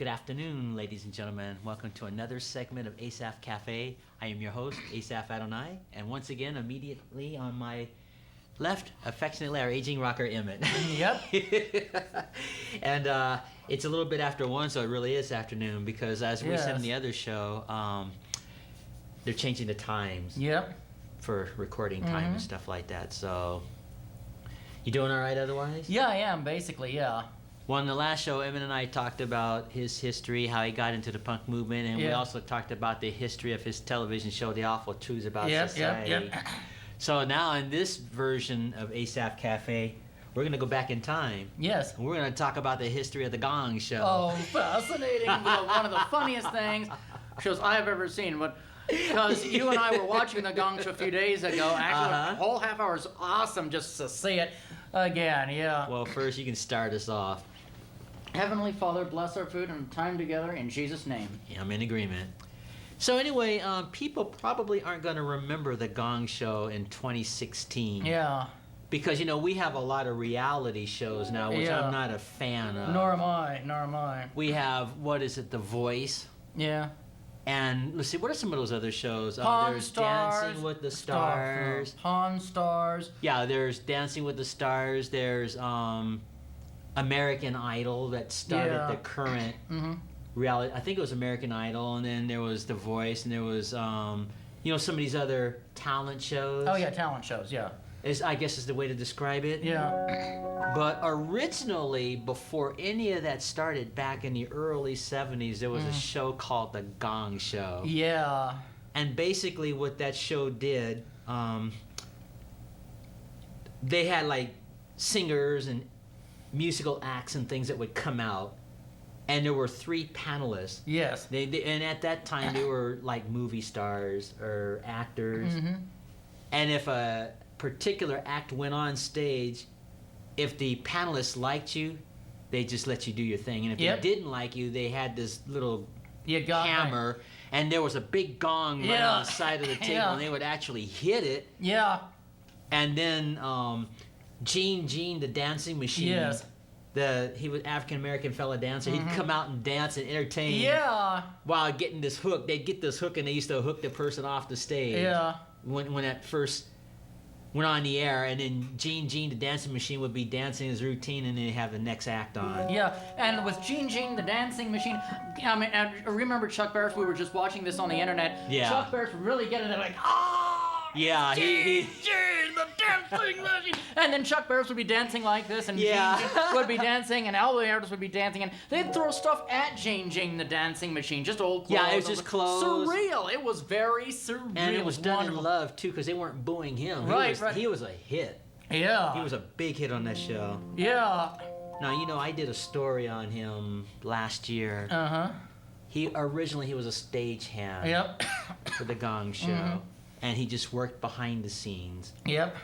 Good afternoon, ladies and gentlemen. Welcome to another segment of Asaph Cafe. I am your host, Asaph Adonai, and once again, immediately on my left, affectionately, our aging rocker, Emmett. Yep. And it's a little bit after 1, so it really is afternoon, because as we said in the other show, they're changing the times for recording time and stuff like that. So, you doing all right otherwise? Yeah, I am, basically, yeah. Well, in the last show, Emmett and I talked about his history, how he got into the punk movement, and we also talked about the history of his television show, The Awful Truths About Society. Yep. So now in this version of Asaph Cafe, we're going to go back in time. Yes. And we're going to talk about the history of the Gong Show. Oh, fascinating. One of the funniest shows I have ever seen. But because you and I were watching the Gong Show a few days ago, actually, the whole half hour is awesome just to see it again, yeah. Well, first you can start us off. Heavenly Father, bless our food and time together in Jesus' name. Yeah, I'm in agreement. So anyway, people probably aren't going to remember the Gong Show in 2016. Yeah. Because, you know, we have a lot of reality shows now, which I'm not a fan of. Nor am I. We have, The Voice. Yeah. And let's see, what are some of those other shows? There's Stars, Dancing with the Stars. Pawn Stars. Yeah, there's Dancing with the Stars. There's American Idol that started the current reality. I think it was American Idol, and then there was The Voice, and there was some of these other talent shows. Oh yeah, talent shows. Yeah. I guess is the way to describe it. Yeah. But originally, before any of that started, back in the early 70s, there was a show called The Gong Show. Yeah. And basically what that show did, they had like singers and musical acts and things that would come out. And there were 3 panelists. Yes. And at that time, they were like movie stars or actors. And if a particular act went on stage, if the panelists liked you, they just let you do your thing, and if they didn't like you, they had this little hammer, and there was a big gong right on the side of the table, and they would actually hit it. Yeah. And then Gene, the dancing machine, he was African American fella dancer. He'd come out and dance and entertain. Yeah. While getting this hook, they'd get this hook, and they used to hook the person off the stage. Yeah. When that first went on the air, and then Gene, the dancing machine, would be dancing his routine, and then he'd have the next act on. Yeah, and with Gene, the dancing machine, I mean, I remember Chuck Barris, we were just watching this on the internet. Yeah. Chuck Barris would really get into like, yeah, Gene, the dancing machine. And then Chuck Barris would be dancing like this, and Gene would be dancing, and all the artists would be dancing, and they'd throw stuff at Gene, the dancing machine, just old clothes. Yeah, it was just clothes. Surreal. It was very surreal. And it was done in love, too, because they weren't booing him. Right. He was a hit. Yeah. He was a big hit on that show. Yeah. Now, I did a story on him last year. Originally, he was a stagehand for the Gong Show. And he just worked behind the scenes. Yep.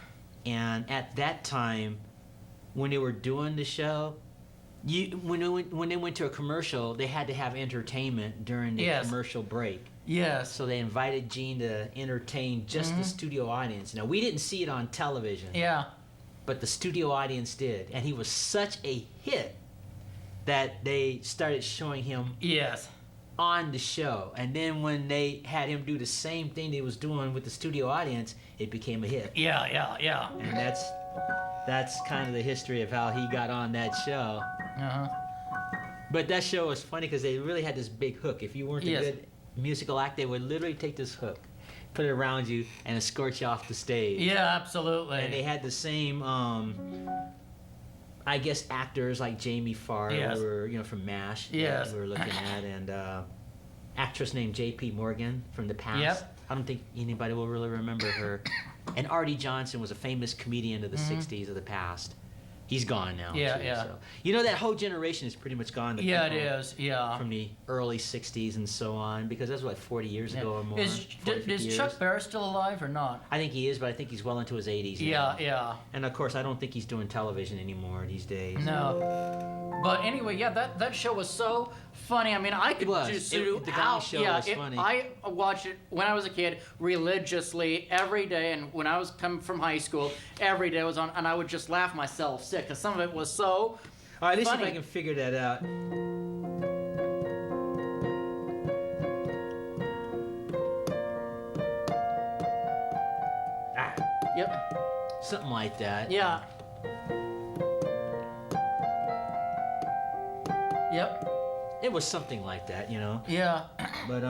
And at that time, when they were doing the show, when they went to a commercial, they had to have entertainment during the commercial break. Yes. So they invited Gene to entertain just the studio audience. Now, we didn't see it on television. Yeah. But the studio audience did. And he was such a hit that they started showing him on the show. And then when they had him do the same thing they was doing with the studio audience, it became a hit. Yeah. And that's kind of the history of how he got on that show. But that show was funny because they really had this big hook. If you weren't a good musical act, they would literally take this hook, put it around you, and escort you off the stage. Yeah, absolutely. And they had the same, I guess, actors like Jamie Farr, who were, from MASH, that we were looking at, and actress named J.P. Morgan from the past. Yep. I don't think anybody will really remember her. And Artie Johnson was a famous comedian of the 60s of the past. He's gone now. Yeah. So, that whole generation is pretty much gone. It is. Yeah. From the early 60s and so on, because that's 40 years ago or more. Is Chuck Barris still alive or not? I think he is, but I think he's well into his 80s now. Yeah. And of course, I don't think he's doing television anymore these days. No. But anyway, that show was so funny. I mean, I could just do the Gong Show was funny. I watched it when I was a kid religiously every day, and when I was coming from high school, every day was on, and I would just laugh myself sick because some of it was so. All right, let's see if I can figure that out. Yep. Something like that. Yeah. Yep. It was something like that, you know. Yeah. But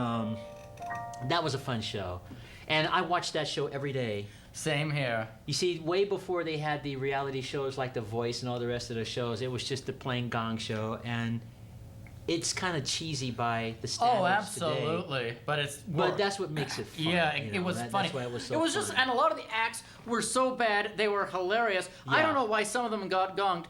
that was a fun show, and I watched that show every day. Same here. You see, way before they had the reality shows like The Voice and all the rest of the shows, it was just the plain Gong Show, and it's kind of cheesy by the standards Oh, absolutely. today. But But that's what makes it fun. Yeah, you it know, was funny. That's why it was so It was fun. just, and a lot of the acts were so bad, they were hilarious. I Yeah. don't know why some of them got gonged.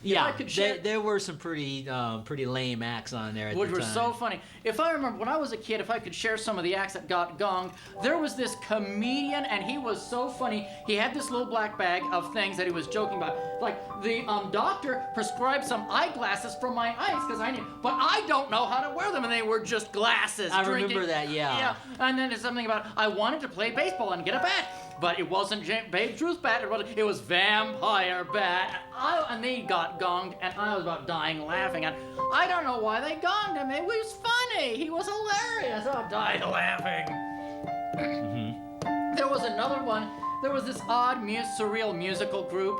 If Yeah, I could share, there were some pretty lame acts on there at which the were time. so funny. If I remember when I was a kid, if I could share some of the acts that got gonged, there was this comedian, and he was so funny. He had this little black bag of things that he was joking about. Like, the doctor prescribed some eyeglasses for my eyes because I need, but I don't know how to wear them, and they were just glasses. I drinking. remember that, yeah. Yeah, and then there's something about I wanted to play baseball and get a bat. But it wasn't Babe Ruth's bat, it was Vampire Bat. And they got gonged, and I was about dying laughing. And I don't know why they gonged him. It was funny. He was hilarious. I died laughing. There was another one. There was this odd, surreal musical group.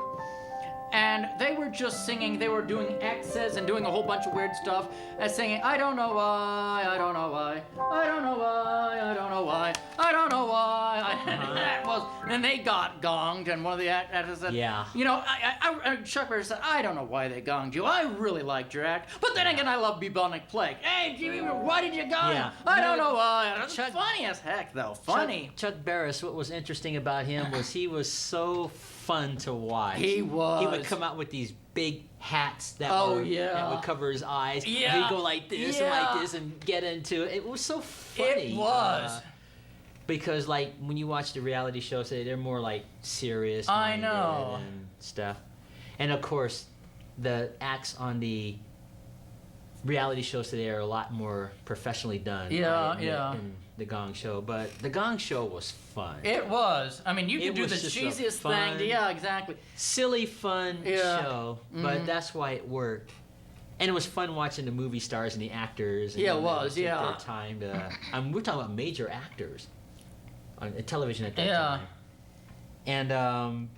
And they were just singing, they were doing X's and doing a whole bunch of weird stuff and singing, I don't know why, I don't know why, I don't know why, I don't know why, I don't know why. And that was, and they got gonged, and one of the actors said, Yeah. you know, Chuck Berry said, I don't know why they gonged you, I really liked your act, but then again, I love bubonic plague. Hey, why did you gong? Yeah. I don't know why. It's Chuck- funny as heck, though, funny. Chuck Barris, what was interesting about him was he was so fun to watch. He was. He would come out with these big hats that that would cover his eyes. Yeah. And he'd go like this and Yeah. like this and get into it. It was so funny. It was. Because like when you watch the reality shows today, they're more like serious. I know. And stuff. And of course, the acts on the reality shows today are a lot more professionally done. Yeah, in the Gong Show, but the Gong Show was fun. It was. I mean, you It could do was the just a cheesiest fun- thing. Yeah, exactly. Silly, fun Yeah. show, but that's why it worked. And it was fun watching the movie stars and the actors. And Yeah, it them was, take yeah. Their time to. We're talking about major actors on television at that Yeah. time. And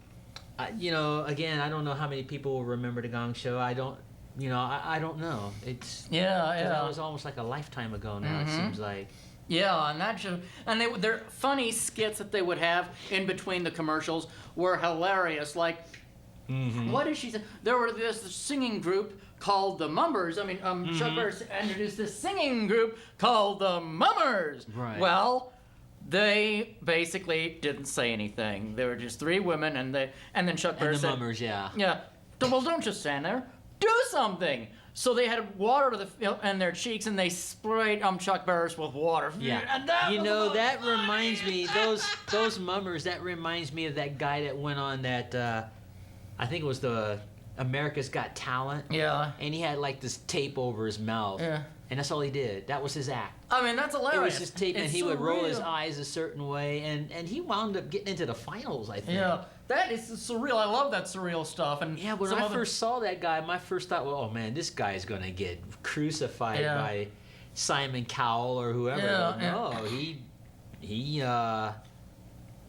you know, again, I don't know how many people will remember the Gong Show. I don't. You know, I don't know. It's Yeah, 'cause yeah. that was almost like a lifetime ago now. It seems like. Yeah, and that show, and their funny skits that they would have in between the commercials were hilarious. Like, what did she say? There were this singing group called the Mummers. I mean, Chuck Berry introduced this singing group called the Mummers. Right. Well, they basically didn't say anything. They were just three women, and then Chuck Berry And the said, Mummers, yeah. Yeah. Well, don't just stand there. Do something. So they had water to in their cheeks, and they sprayed Chuck Barris with water. Yeah. And that You was know, the that funniest reminds me, thing. those mummers, that reminds me of that guy that went on that, I think it was the America's Got Talent. Yeah. And he had like this tape over his mouth. Yeah. And that's all he did. That was his act. I mean, that's It hilarious. was just tape, and It's he would roll his surreal. eyes a certain way, and he wound up getting into the finals, I think. Yeah. That is surreal. I love that surreal stuff. And Yeah, when some I other- first saw that guy, my first thought was, oh man, this guy's gonna get crucified Yeah. by Simon Cowell or whoever. Yeah, No,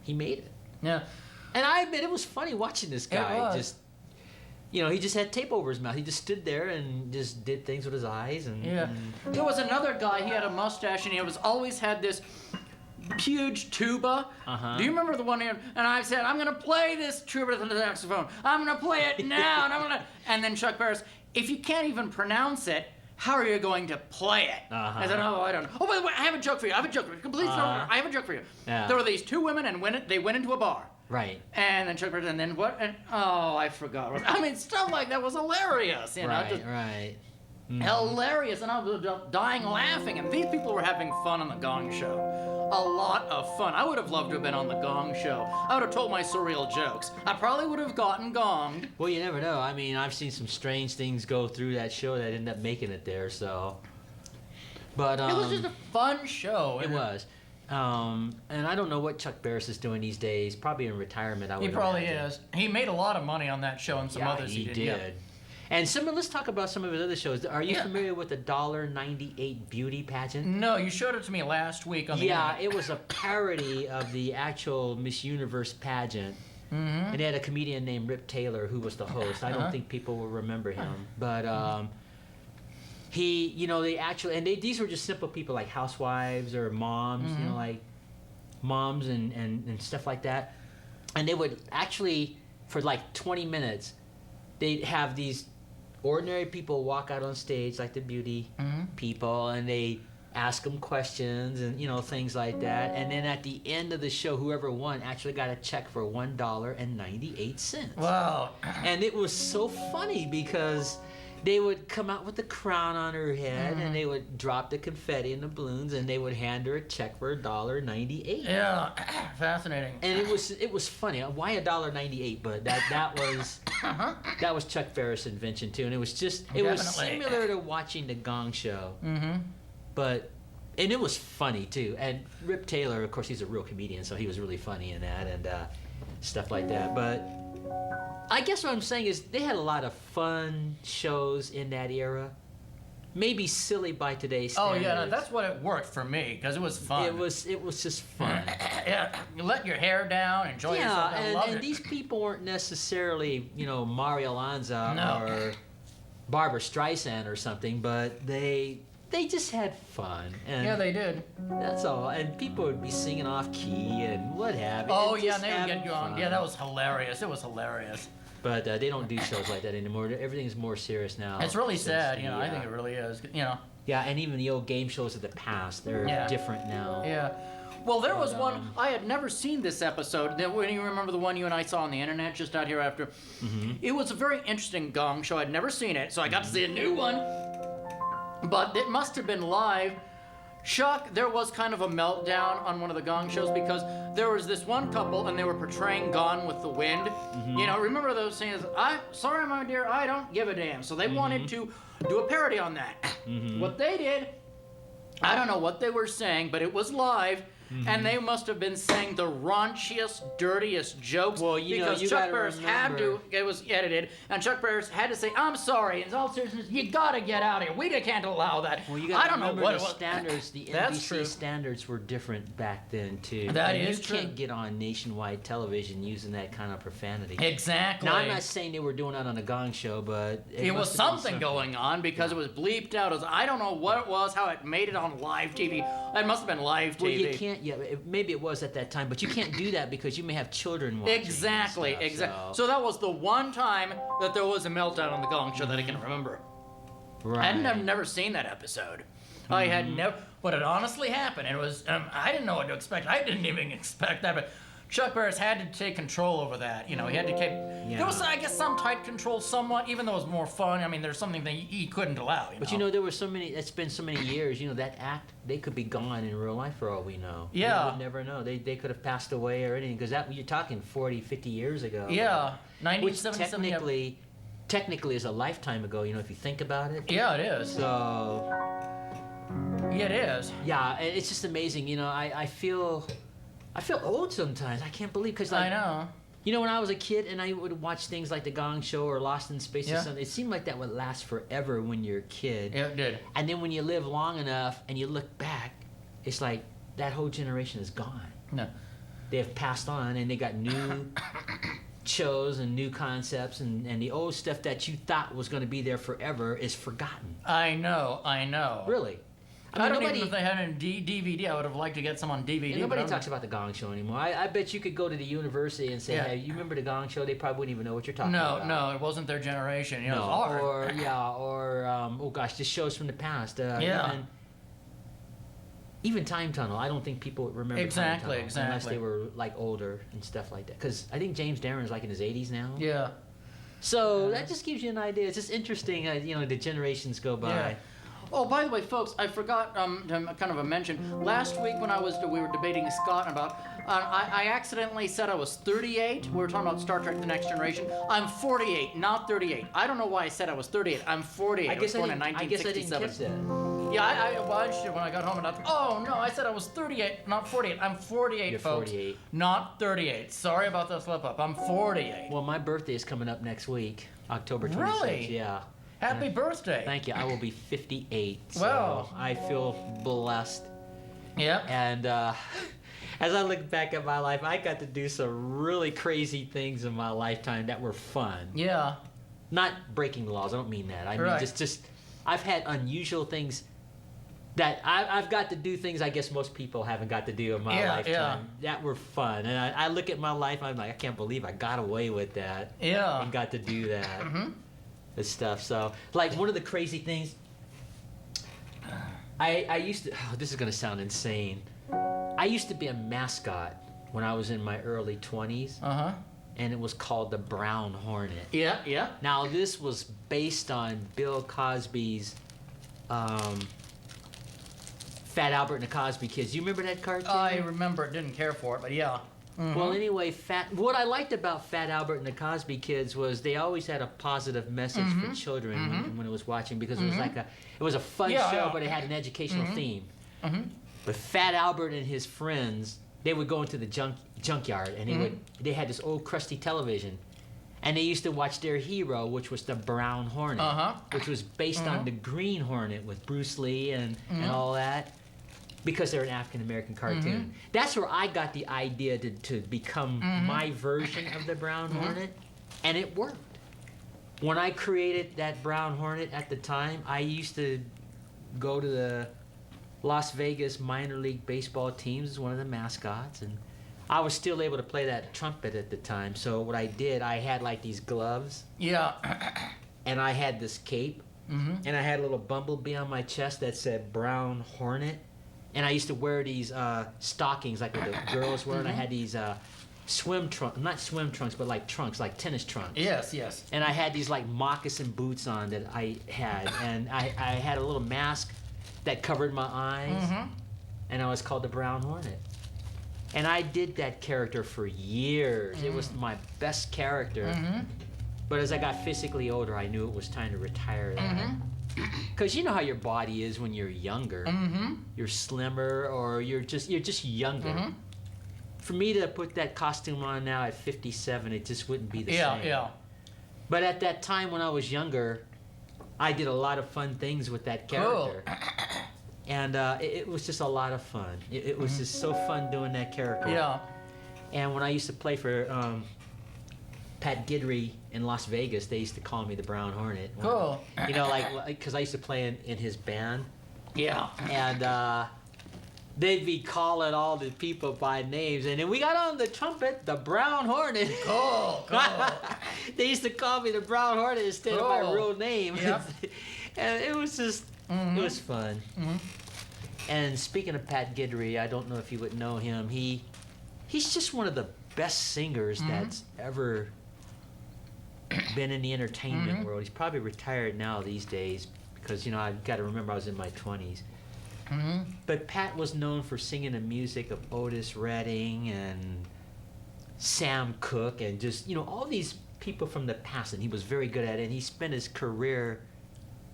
he made it. Yeah. And I admit it was funny watching this guy. was. Just, you know, he just had tape over his mouth. He just stood there and just did things with his eyes. And Yeah. There was another guy, he had a mustache, and he always had this huge tuba. Uh-huh. Do you remember the one here? And I said, I'm going to play this tuba to the saxophone. I'm going to play it now. And then Chuck Barris, if you can't even pronounce it, how are you going to play it? Uh-huh. I said, oh, I don't know. Oh, by the way, I have a joke for you. I have a joke for you. Complete story. I have a joke for you. Yeah. There were these two women, and they went into a bar. Right. And then Chuck Barris, and then what? And, oh, I forgot. I mean, stuff like that was hilarious. You know, Right. just Right. hilarious, and I was dying laughing. And these people were having fun on the Gong Show. A lot of fun. I would have loved to have been on the Gong Show. I would have told my surreal jokes. I probably would have gotten gonged. Well, you never know. I mean, I've seen some strange things go through that show that ended up making it there. So, but It was just a fun show. It was. And I don't know what Chuck Barris is doing these days. Probably in retirement, I would He probably imagine. is. He made a lot of money on that show and some Yeah, others he did. did. Yeah. And let's talk about some of his other shows. Are you familiar with the $1.98 beauty pageant? No, you showed it to me last week on the internet. It was a parody of the actual Miss Universe pageant. Mm-hmm. And they had a comedian named Rip Taylor who was the host. I don't think people will remember him. But he, these were just simple people like housewives or moms, like moms and stuff like that. And they would actually, for like 20 minutes, they'd have these ordinary people walk out on stage like the beauty people, and they ask them questions and things like that. And then at the end of the show, whoever won actually got a check for $1.98. Wow! And it was so funny because they would come out with the crown on her head, and they would drop the confetti and the balloons, and they would hand her a check for $1.98. Yeah, fascinating. And it was funny. Why $1.98? But that was Chuck Ferris' invention too, and it was similar to watching the Gong Show. And it was funny too. And Rip Taylor, of course, he's a real comedian, so he was really funny in that and stuff like that. But I guess what I'm saying is they had a lot of fun shows in that era. Maybe silly by today's standards. Oh yeah, no, that's what it worked for me because it was fun. It was just fun. Yeah, you let your hair down, enjoy yourself. And these people weren't necessarily Mario Lanza or Barbara Streisand or something, but they just had fun. And yeah, they did. That's all. And people would be singing off key and what have you. Oh yeah, and they would get you on. Yeah, that was hilarious. It was hilarious. But they don't do shows like that anymore. Everything's more serious now. It's really sad, I think it really is, Yeah, and even the old game shows of the past, they're different now. Yeah. Well, there was one, I had never seen this episode. When you remember the one you and I saw on the internet just out here after? It was a very interesting Gong Show. I'd never seen it, so I got to see a new one. But it must have been live. Chuck, there was kind of a meltdown on one of the Gong Shows because there was this one couple and they were portraying Gone with the Wind. Remember those scenes? Sorry, my dear, I don't give a damn. So they wanted to do a parody on that. What they did, I don't know what they were saying, but it was live. And they must have been saying the raunchiest, dirtiest jokes. Well, because Chuck Barris had to. It was edited, and Chuck Barris had to say, "I'm sorry." In all seriousness, you gotta get out of here. We can't allow that. Well, you gotta remember the standards. The NBC standards were different back then too. That is true. You can't get on nationwide television using that kind of profanity. Exactly. Now, I'm not saying they were doing that on a Gong Show, but it was something going on because it was bleeped out. I don't know what it was, how it made it on live TV. It must have been live TV. Well, you can't. Yeah, maybe it was at that time, but you can't do that because you may have children watching. Exactly. So that was the one time that there was a meltdown on the Gong Show that I can remember. Right. I've never seen that episode. I had never, but it honestly happened. It was, I didn't know what to expect. I didn't even expect that, but Chuck Barris had to take control over that. He had to keep. Yeah. There was, I guess, some tight control, somewhat, even though it was more fun. I mean, there's something that he couldn't allow. But there were so many. It's been so many years. That act, they could be gone in real life for all we know. Yeah. We would never know. They could have passed away or anything because you're talking 40, 50 years ago. Yeah. Which technically is a lifetime ago. If you think about it. Yeah, it is. So. Yeah, it is. Yeah, it's just amazing. I feel old sometimes. I can't believe because I know. When I was a kid and I would watch things like The Gong Show or Lost in Space or something, it seemed like that would last forever when you're a kid. Yeah, it did. And then when you live long enough and you look back, it's like that whole generation is gone. No. They have passed on and they got new shows and new concepts and the old stuff that you thought was going to be there forever is forgotten. I know. Really. I don't even know if they had it in DVD. I would have liked to get some on DVD. Nobody talks about the Gong Show anymore. I bet you could go to the university and say, "Hey, you remember the Gong Show?" They probably wouldn't even know what you're talking about. No, it wasn't their generation. It was ours. Just shows from the past. Even Time Tunnel. I don't think people would remember Time Tunnel unless they were like older and stuff like that. Because I think James Darren is like in his 80s now. Yeah. So that just gives you an idea. It's just interesting. The generations go by. Yeah. Oh, by the way, folks, I forgot to kind of mention. Last week when we were debating Scott about, I accidentally said I was 38. We were talking about Star Trek: The Next Generation. I'm 48, not 38. I don't know why I said I was 38. I'm 48. I was born in 1967. I guess I didn't catch that. Yeah, I should when I got home and I thought, oh no, I said I was 38, not 48. I'm 48, You're folks. 48. Not 38. Sorry about the slip up. I'm 48. Well, my birthday is coming up next week. October 26th. Really? Yeah. Happy birthday. Thank you. I will be 58. So Wow. I feel blessed. Yep. And as I look back at my life, I got to do some really crazy things in my lifetime that were fun. Yeah. Not breaking the laws. I don't mean that. I mean Right. just I've had unusual things that I've got to do things I guess most people haven't got to do in my lifetime. That were fun. And I look at my life, I'm like, I can't believe I got away with that. Yeah. And got to do that. Mm-hmm. And stuff. So, like, one of the crazy things, I used to, this is going to sound insane. I used to be a mascot when I was in my early 20s. Uh-huh. And it was called the Brown Hornet. Yeah, yeah. Now, this was based on Bill Cosby's Fat Albert and the Cosby Kids. You remember that cartoon? I remember it, didn't care for it, but yeah. Mm-hmm. Well, anyway, what I liked about Fat Albert and the Cosby Kids was they always had a positive message for children when it was watching, because it was like it was a fun show, but it had an educational theme. Mm-hmm. But Fat Albert and his friends, they would go into the junkyard, and they had this old crusty television, and they used to watch their hero, which was the Brown Hornet, which was based on the Green Hornet with Bruce Lee and all that, because they're an African American cartoon. That's where I got the idea to become my version of the Brown Hornet, and it worked. When I created that Brown Hornet at the time, I used to go to the Las Vegas minor league baseball teams as one of the mascots, and I was still able to play that trumpet at the time. So what I did, I had like these gloves. Yeah. And I had this cape. And I had a little bumblebee on my chest that said Brown Hornet. And I used to wear these stockings like what the girls wear. And I had these swim trunks, not swim trunks, but like trunks, like tennis trunks. Yes, yes. And I had these like moccasin boots on that I had. And I had a little mask that covered my eyes. And I was called the Brown Hornet. And I did that character for years. It was my best character. But as I got physically older, I knew it was time to retire that. Because you know how your body is when you're younger. You're slimmer, or you're just younger. For me to put that costume on now at 57, it just wouldn't be the same. Yeah. But at that time when I was younger, I did a lot of fun things with that character. Cool. And it was just a lot of fun. It was just so fun doing that character. Yeah. And when I used to play for Pat Guidry in Las Vegas, they used to call me the Brown Hornet. Cool. You know, like, because I used to play in his band. Yeah. And they'd be calling all the people by names. And then we got on the trumpet, the Brown Hornet. Cool. They used to call me the Brown Hornet instead of my Cool. real name. Yep. And it was just, it was fun. And speaking of Pat Guidry, I don't know if you would know him. He's just one of the best singers that's ever been in the entertainment world. He's probably retired now these days, because, you know, I've got to remember I was in my 20s. But Pat was known for singing the music of Otis Redding and Sam Cooke and just, you know, all these people from the past, and he was very good at it. And he spent his career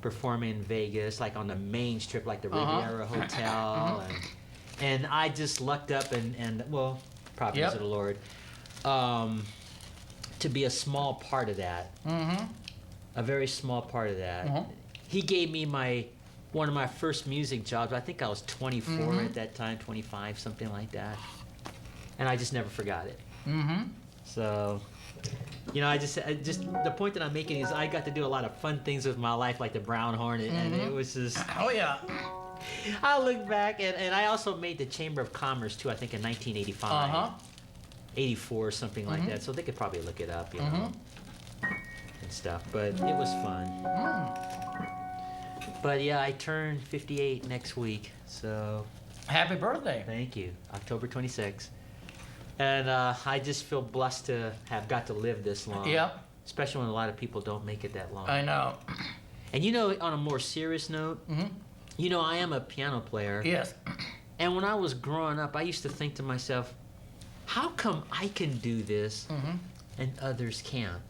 performing in Vegas, like on the main strip, like the Riviera Hotel. And I just lucked up and well, providence of the Lord, to be a small part of that. A very small part of that. He gave me one of my first music jobs. I think I was 24 at that time, 25, something like that. And I just never forgot it. So, you know, I just the point that I'm making is I got to do a lot of fun things with my life, like the Brown Hornet, and it was just. Oh yeah. I look back, and I also made the Chamber of Commerce too. I think in 1985, 84, something like that. So they could probably look it up, you know, and stuff. But it was fun. But yeah, I turn 58 next week, so. Happy birthday. Thank you, October 26th. And I just feel blessed to have got to live this long. Yep. Especially when a lot of people don't make it that long. I know. And you know, on a more serious note, you know, I am a piano player. Yes. And when I was growing up, I used to think to myself, how come I can do this and others can't?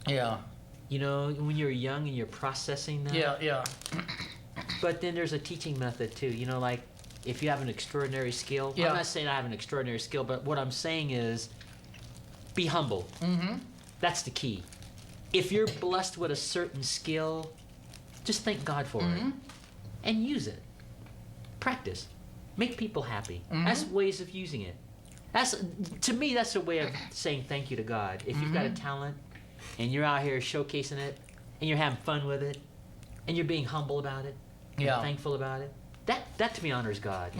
Yeah. You know, when you're young and you're processing that. Yeah. But then there's a teaching method too. You know, like if you have an extraordinary skill. Yeah. I'm not saying I have an extraordinary skill, but what I'm saying is be humble. That's the key. if you're blessed with a certain skill, just thank God for it and use it. Practice. Make people happy. That's ways of using it. To me, that's a way of saying thank you to God. If you've got a talent and you're out here showcasing it and you're having fun with it and you're being humble about it and thankful about it, that to me honors God.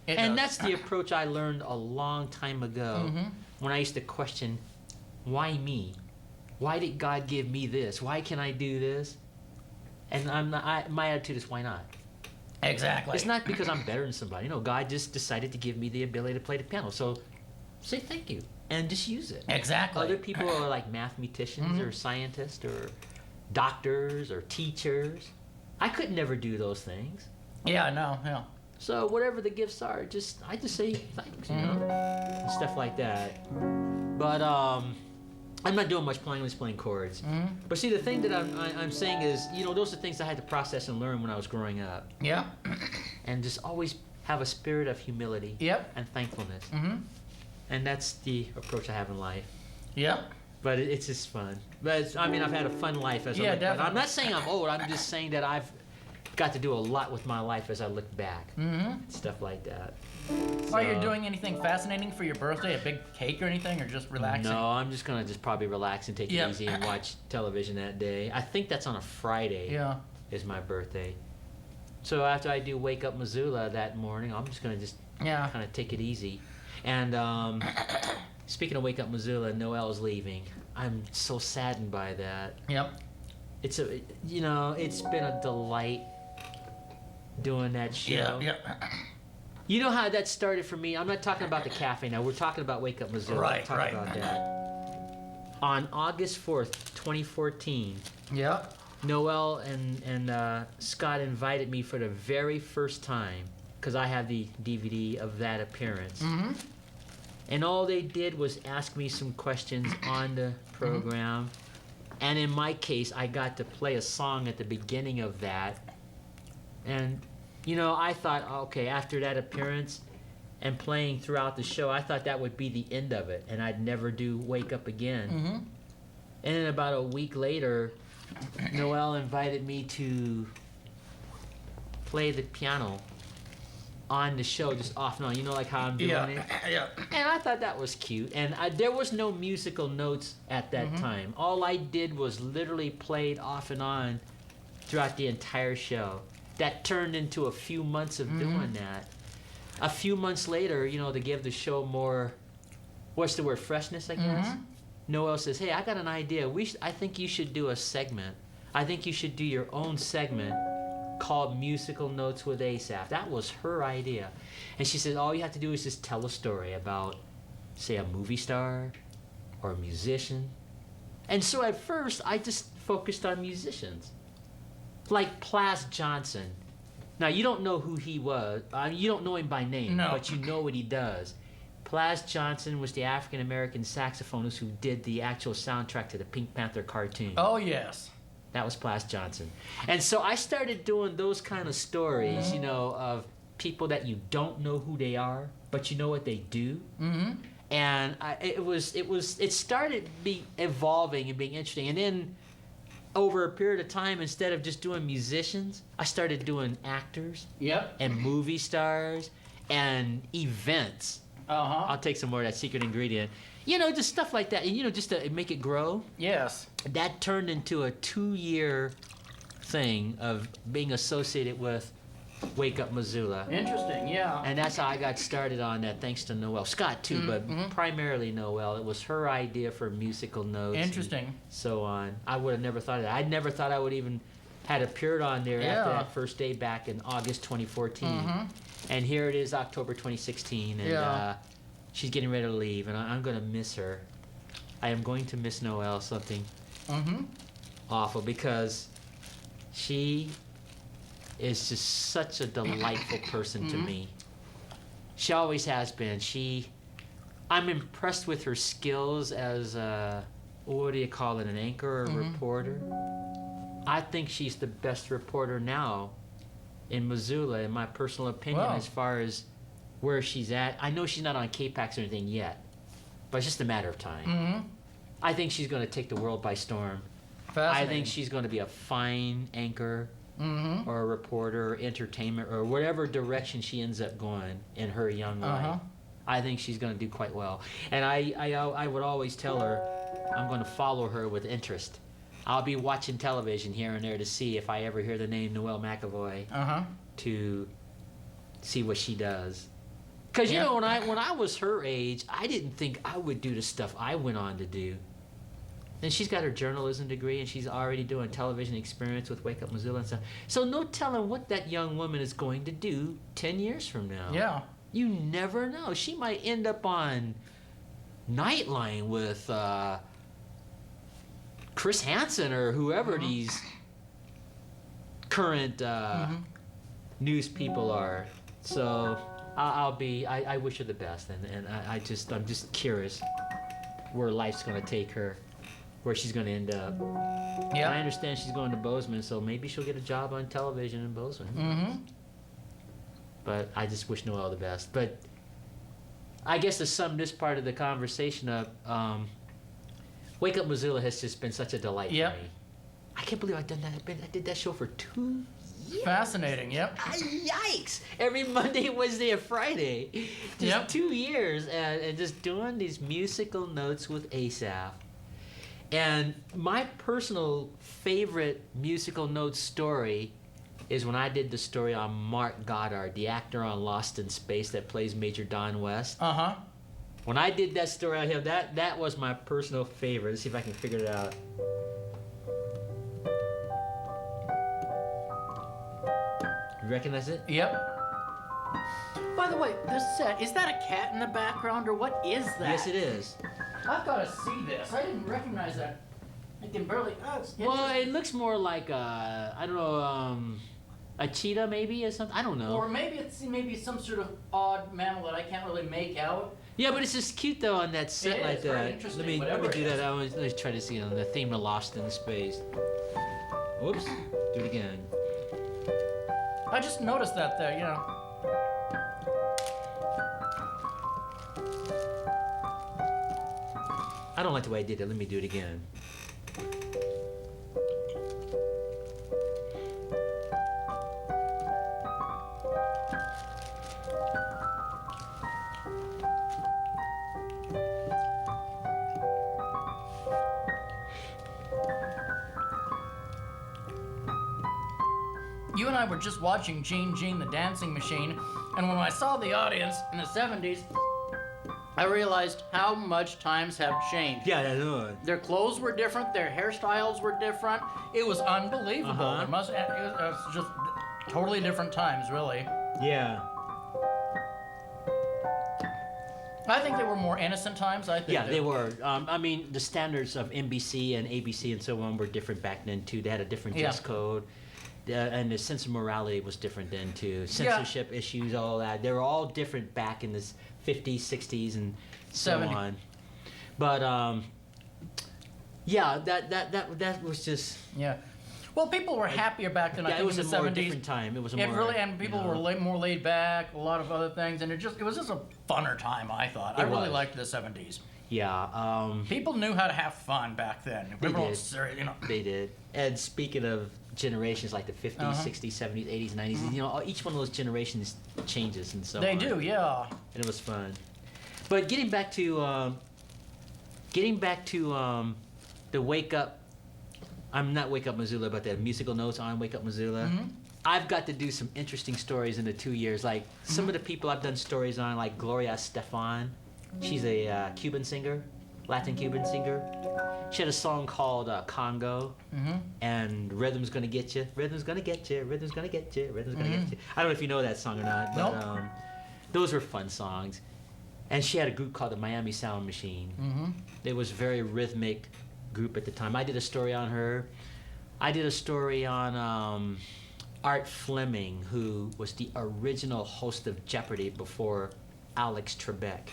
And that's the approach I learned a long time ago when I used to question, why me? Why did God give me this? Why can I do this? And my attitude is, why not? Exactly. It's not because I'm better than somebody. No, God just decided to give me the ability to play the piano. So say thank you and just use it. Exactly. Other people are like mathematicians or scientists or doctors or teachers. I could never do those things. Yeah, no, yeah. So whatever the gifts are, I just say thanks, and stuff like that. But I'm not doing much playing. I'm just playing chords. But see, the thing that I'm saying is, those are things I had to process and learn when I was growing up. Yeah. And just always have a spirit of humility and thankfulness. And that's the approach I have in life. Yep. But it's just fun. But I've had a fun life as I look back. I'm not saying I'm old. I'm just saying that I've got to do a lot with my life as I look back. Stuff like that. Are you doing anything fascinating for your birthday? A big cake or anything, or just relaxing? No, I'm just gonna probably relax and take it easy and watch television that day. I think that's on a Friday. Yeah. Is my birthday. So after I do Wake Up Missoula that morning, I'm just gonna kind of take it easy. And speaking of Wake Up Missoula, Noelle's leaving. I'm so saddened by that. Yep. It's it's been a delight doing that show. Yeah. You know how that started for me? I'm not talking about the cafe now. We're talking about Wake Up Missoula. Right. About that. On August 4th, 2014, Noelle and Scott invited me for the very first time, because I have the DVD of that appearance. And all they did was ask me some questions on the program. And in my case, I got to play a song at the beginning of that. And I thought, okay, after that appearance and playing throughout the show, I thought that would be the end of it, and I'd never do Wake Up again. And then about a week later, Noelle invited me to play the piano on the show, just off and on, like how I'm doing it. Yeah. And I thought that was cute. And there was no musical notes at that time. All I did was literally played off and on throughout the entire show. That turned into a few months of doing that. A few months later, to give the show more, what's the word, freshness, I guess? Noelle says, hey, I got an idea. I think you should do a segment. I think you should do your own segment called Musical Notes with Asaph. That was her idea. And she said, all you have to do is just tell a story about, say, a movie star or a musician. And so at first, I just focused on musicians. Like Plas Johnson. Now, you don't know who he was. You don't know him by name, but you know what he does. Plas Johnson was the African-American saxophonist who did the actual soundtrack to the Pink Panther cartoon. Oh, yes. That was Plas Johnson. And so I started doing those kind of stories, of people that you don't know who they are, but you know what they do. And it started evolving and being interesting. And then over a period of time, instead of just doing musicians, I started doing actors and movie stars and events. I'll take some more of that secret ingredient. Just stuff like that. And, just to make it grow. Yes. That turned into a 2-year thing of being associated with Wake Up Missoula. Interesting, yeah. And that's how I got started on that, thanks to Noelle. Scott, too, but primarily Noelle. It was her idea for musical notes. Interesting. And so on. I would have never thought of that. I never thought I would even had appeared on there after that first day back in August 2014. And here it is, October 2016, and she's getting ready to leave, and I'm going to miss her. I am going to miss Noelle something awful, because she is just such a delightful person to me. She always has been. I'm impressed with her skills as what do you call it, an anchor or reporter? I think she's the best reporter now in Missoula, in my personal opinion, as far as where she's at. I know she's not on K-Pax or anything yet, but it's just a matter of time. I think she's going to take the world by storm. Fascinating. I think she's going to be a fine anchor or a reporter or entertainment or whatever direction she ends up going in her young life. I think she's going to do quite well. And I would always tell her I'm going to follow her with interest. I'll be watching television here and there to see if I ever hear the name Noelle McAvoy to see what she does. Because, you know, when I was her age, I didn't think I would do the stuff I went on to do. And she's got her journalism degree, and she's already doing television experience with Wake Up Missoula and stuff. So no telling what that young woman is going to do 10 years from now. Yeah. You never know. She might end up on Nightline with Chris Hansen or whoever these current news people are. So I wish her the best, and I'm just curious where life's going to take her, where she's going to end up. Yeah. I understand she's going to Bozeman, so maybe she'll get a job on television in Bozeman. But I just wish Noelle the best. But I guess to sum this part of the conversation up, Wake Up Missoula has just been such a delight for me. I can't believe I've done that. I did that show for 2 years. Fascinating, yep. Yikes! Every Monday, Wednesday, and Friday. Just 2 years, and just doing these musical notes with Asaph. And my personal favorite musical notes story is when I did the story on Mark Goddard, the actor on Lost in Space that plays Major Don West. When I did that story on him, that was my personal favorite. Let's see if I can figure it out. You recognize it? Yep. By the way, this set, is that a cat in the background, or what is that? Yes, it is. I've got to see this. I didn't recognize that. I can barely... Well, it looks more like I don't know, a cheetah maybe or something. I don't know. Or maybe it's some sort of odd mammal that I can't really make out. Yeah, but it's just cute though on that set like very that. interesting, Let me do that. Let me try to see on the theme of Lost in Space. Whoops. Do it again. I just noticed that there, you know. I don't like the way I did it. Let me do it again. You and I were just watching Gene Gene the Dancing Machine, and when I saw the audience in the 70s, I realized how much times have changed. Yeah, I know. Their clothes were different, their hairstyles were different. It was unbelievable. It was just totally different times, really. Yeah. I think they were more innocent times. I think. Yeah, they were. I mean, the standards of NBC and ABC and so on were different back then too. They had a different dress code. And the sense of morality was different then too. Censorship issues, all that. They were all different back in the 50s, 60s, and so on. But yeah, that was just. Yeah. Well, people were happier back then. I think it was in the a more 70s. different time. It was a more. Really, and people were more laid back. A lot of other things, and it was just a funner time. I thought. I really liked the 70s. Yeah. People knew how to have fun back then. They did. They did. And speaking of generations like the 50s, 60s, 70s, 80s, 90s, you know, each one of those generations changes and so on. They do, yeah. And it was fun. But getting back to the Wake Up, I'm not Wake Up Missoula, but the musical notes on Wake Up Missoula. I've got to do some interesting stories in the 2 years. Like some of the people I've done stories on, like Gloria Estefan. She's a Cuban singer, Latin Cuban singer. She had a song called Congo, and Rhythm's Gonna Get You, Rhythm's Gonna Get You, Rhythm's Gonna Get You, Rhythm's Gonna Get You. I don't know if you know that song or not, but those were fun songs. And she had a group called the Miami Sound Machine. It was a very rhythmic group at the time. I did a story on her. I did a story on Art Fleming, who was the original host of Jeopardy before Alex Trebek.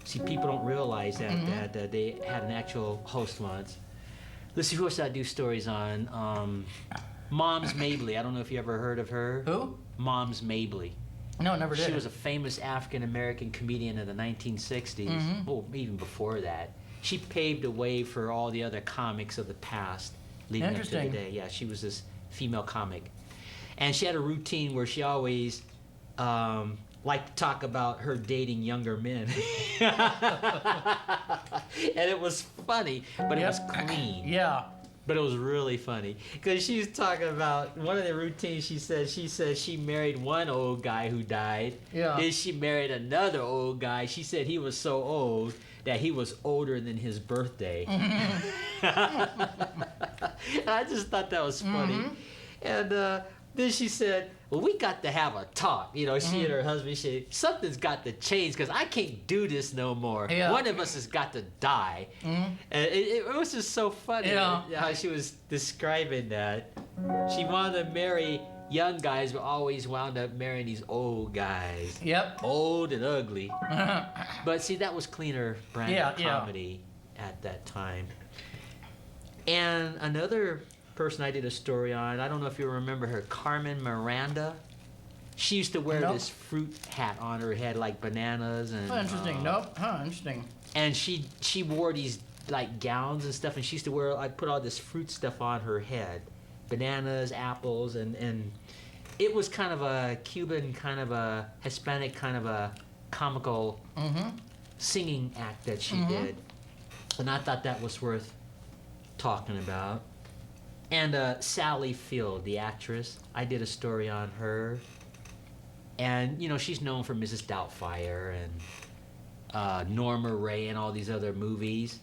See, people don't realize that they had an actual host once. Let's see who else I do stories on. Moms Mabley. I don't know if you ever heard of her. Who? Moms Mabley. No, never did. She was a famous African-American comedian in the 1960s. Oh, even before that. She paved the way for all the other comics of the past. leading up to the Interesting. day. Yeah, she was this female comic. And she had a routine where she always liked to talk about her dating younger men. And it was funny, but it was clean. Yeah. But it was really funny because she was talking about one of the routines. She said she married one old guy who died. Yeah. Then she married another old guy. She said he was so old that he was older than his birthday. And I just thought that was funny. And then she said, well, we got to have a talk. You know, she and her husband, she said, something's got to change because I can't do this no more. Yeah. One of us has got to die. And it was just so funny how she was describing that. She wanted to marry young guys, but always wound up marrying these old guys. Yep. Old and ugly. But see, that was cleaner brand of Yeah. comedy at that time. And another person I did a story on, I don't know if you remember her, Carmen Miranda. She used to wear Nope. this fruit hat on her head, like bananas and. Oh, interesting. Nope. Huh, interesting. And she wore these like gowns and stuff, and she used to wear. I put all this fruit stuff on her head, bananas, apples, and it was kind of a Cuban, kind of a Hispanic, kind of a comical singing act that she did, and I thought that was worth talking about. And Sally Field, the actress, I did a story on her. And, you know, she's known for Mrs. Doubtfire and Norma Ray and all these other movies.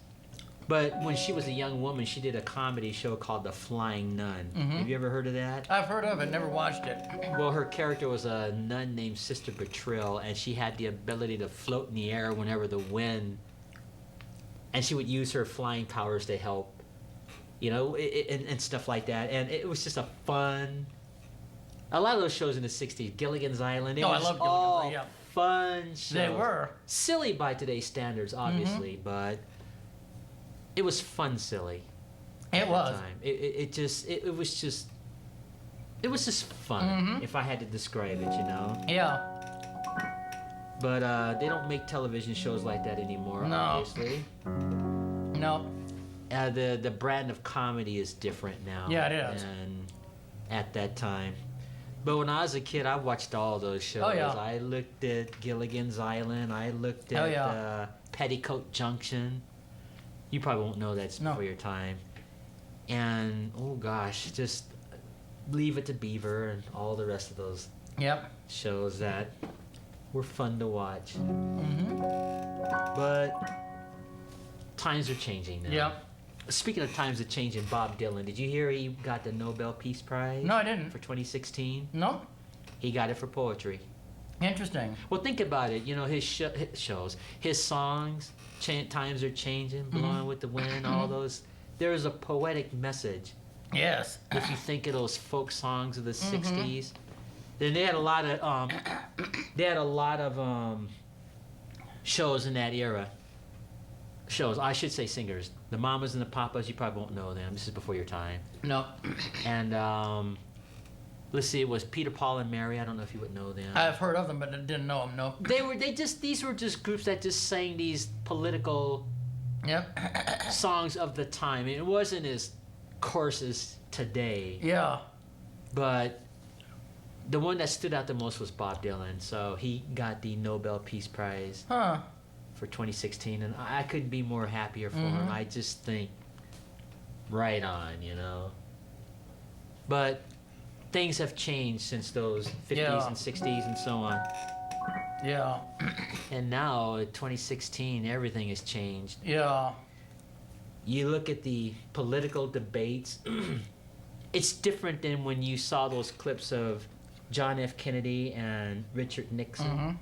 But when she was a young woman, she did a comedy show called The Flying Nun. Have you ever heard of that? I've heard of it, never watched it. Well, her character was a nun named Sister Betril, and she had the ability to float in the air whenever the wind... And she would use her flying powers to help. You know, and stuff like that. And it was just a fun... A lot of those shows in the 60s, Gilligan's Island, it I was love all Gilligan's, fun shows. They were. Silly by today's standards, obviously, but it was fun silly. It at the was. time. It was just fun, if I had to describe it, you know? Yeah. But they don't make television shows like that anymore, No. obviously. No. The brand of comedy is different now. Yeah, it is. And at that time. But when I was a kid, I watched all those shows. Oh, yeah. I looked at Gilligan's Island. I looked Oh, at yeah. Petticoat Junction. You probably won't know that's No. before your time. And, oh gosh, just Leave It to Beaver and all the rest of those Yep. shows that were fun to watch. But times are changing now. Yep. Speaking of times that changing, Bob Dylan, did you hear he got the Nobel Peace Prize? No, I didn't. For 2016? No? He got it for poetry. Interesting. Well, think about it. You know, his shows, his songs, times are changing, blowing with the wind, all those. There is a poetic message. Yes. If you think of those folk songs of the 60s, then they had a lot of shows in that era. Shows, I should say singers. The Mamas and the Papas, you probably won't know them. This is before your time. No. And let's see, it was Peter, Paul, and Mary. I don't know if you would know them. I've heard of them, but I didn't know them. No. These were just groups that just sang these political Yep. songs of the time. It wasn't as coarse as today, Yeah. but the one that stood out the most was Bob Dylan. So he got the Nobel Peace Prize Huh. for 2016, and I couldn't be more happier for him. I just think right on, you know. But things have changed since those 50s Yeah. and 60s and so on. Yeah. And now, 2016, everything has changed. Yeah. You look at the political debates, it's different than when you saw those clips of John F. Kennedy and Richard Nixon.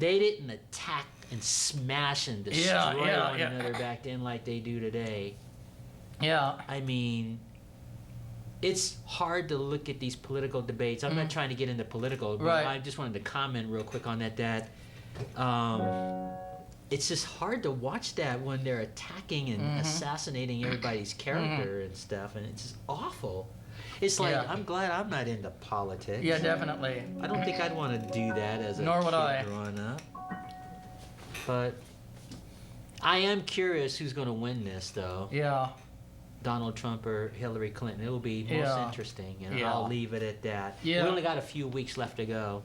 They didn't attack and smash and destroy one another back then like they do today. Yeah. I mean, it's hard to look at these political debates. I'm not trying to get into political, but Right. I just wanted to comment real quick on that it's just hard to watch that when they're attacking and assassinating everybody's character and stuff, and it's just awful. It's like, Yeah. I'm glad I'm not into politics. Yeah, definitely. I don't think I'd want to do that as a Nor would kid I. growing up. But I am curious who's going to win this, though. Yeah. Donald Trump or Hillary Clinton. It will be most interesting, and Yeah. I'll leave it at that. Yeah. We only got a few weeks left to go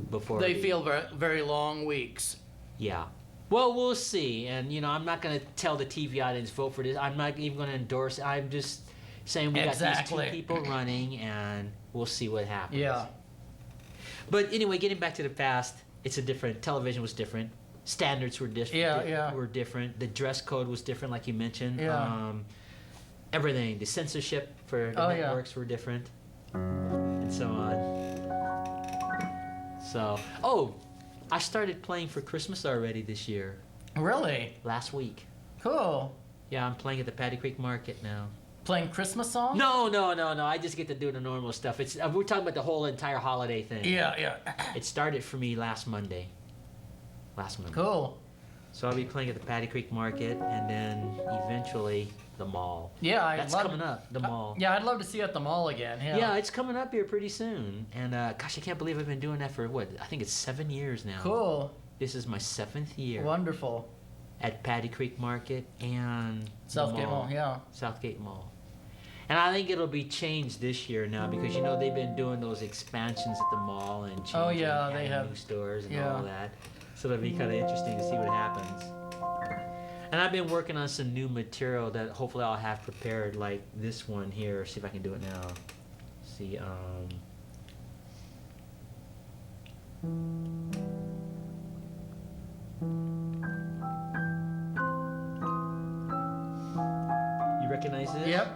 before They feel very, very long weeks. Yeah. Well, we'll see. And, I'm not going to tell the TV audience, vote for this. I'm not even going to endorse it. I'm just saying we got these two people running, and we'll see what happens. Yeah. But anyway, getting back to the past, television was different. Standards were different. Were different. The dress code was different, like you mentioned. Yeah. Everything. The censorship for the networks were different. And so on. So, I started playing for Christmas already this year. Really? Last week. Cool. Yeah, I'm playing at the Paddy Creek Market now. Playing Christmas songs? No. I just get to do the normal stuff. We're talking about the whole entire holiday thing. Yeah. It started for me last Monday. Cool. So I'll be playing at the Paddy Creek Market, and then eventually the mall. Yeah, that's coming up. The mall. Yeah, I'd love to see you at the mall again. Yeah, it's coming up here pretty soon. And gosh, I can't believe I've been doing that for I think it's 7 years now. Cool. This is my 7th year. Wonderful. At Paddy Creek Market and Southgate Mall. Yeah. Southgate Mall. And I think it'll be changed this year now because they've been doing those expansions at the mall and changing they have new stores and all that. So it'll be kind of interesting to see what happens. And I've been working on some new material that hopefully I'll have prepared, like this one here. See if I can do it now. See, you recognize this? Yep.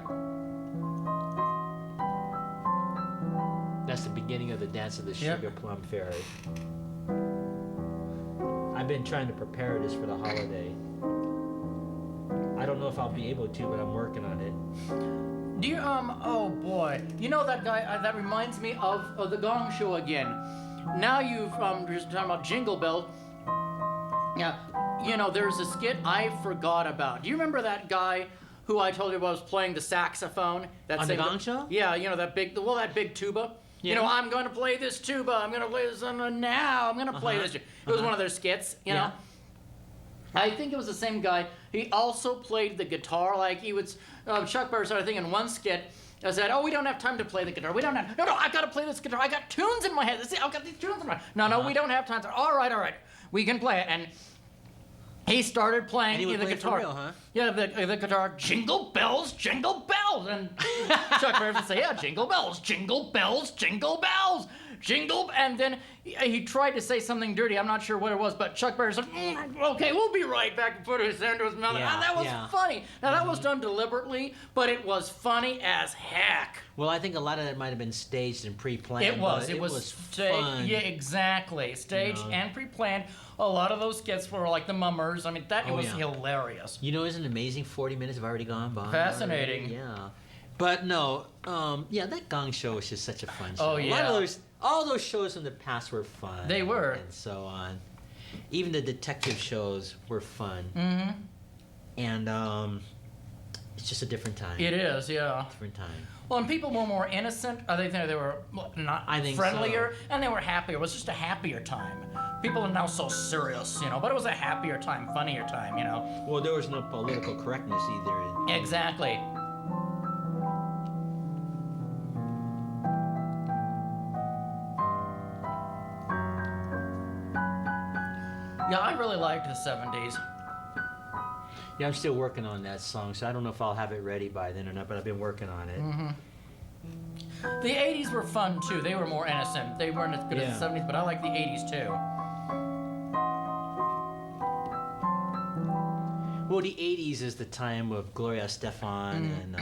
That's the beginning of the Dance of the Sugar Plum Fairy. I've been trying to prepare this for the holiday. I don't know if I'll be able to, but I'm working on it. Do you, oh boy. You know that guy, that reminds me of the Gong Show again. Now you've, just talking about Jingle Bell. Yeah, there's a skit I forgot about. Do you remember that guy who I told you was playing the saxophone? On the Gong Show? Yeah, that big tuba. Yeah. I'm going to play this tuba. I'm going to play this now. I'm going to play this. It was one of their skits, know. I think it was the same guy. He also played the guitar. Like he would, Chuck Berry started thinking in one skit, I said, we don't have time to play the guitar. We don't have, no, I've got to play this guitar. I got tunes in my head. I've got these tunes in my head. No, we don't have time. All right. We can play it. And he started playing the guitar. For real, huh? Yeah, the guitar, jingle bells, jingle bells. And Chuck Berry would say, jingle bells, jingle bells, jingle bells. Jingle, and then he tried to say something dirty. I'm not sure what it was, but Chuck Berry said, okay, we'll be right back, and put his hand to his mouth. That was funny. Now, that was done deliberately, but it was funny as heck. Well, I think a lot of that might have been staged and pre-planned. It was fun. Yeah, exactly. Staged and pre-planned. A lot of those skits were like the Mummers. I mean, that was hilarious. Isn't it amazing? 40 minutes have already gone by. Fascinating. Yeah. But no, that Gong Show was just such a fun show. Oh, yeah. All those shows in the past were fun. They were. And so on. Even the detective shows were fun. Mm-hmm. And it's just a different time. It is, yeah. Different time. Well, and people were more innocent. They were not friendlier, so. And they were happier. It was just a happier time. People are now so serious, but it was a happier time, funnier time, Well, there was no political correctness either. Exactly. Yeah, I really liked the 70s. Yeah, I'm still working on that song, so I don't know if I'll have it ready by then or not, but I've been working on it. Mm-hmm. The 80s were fun, too. They were more innocent. They weren't as good as the 70s, but I like the 80s, too. Well, the 80s is the time of Gloria Estefan and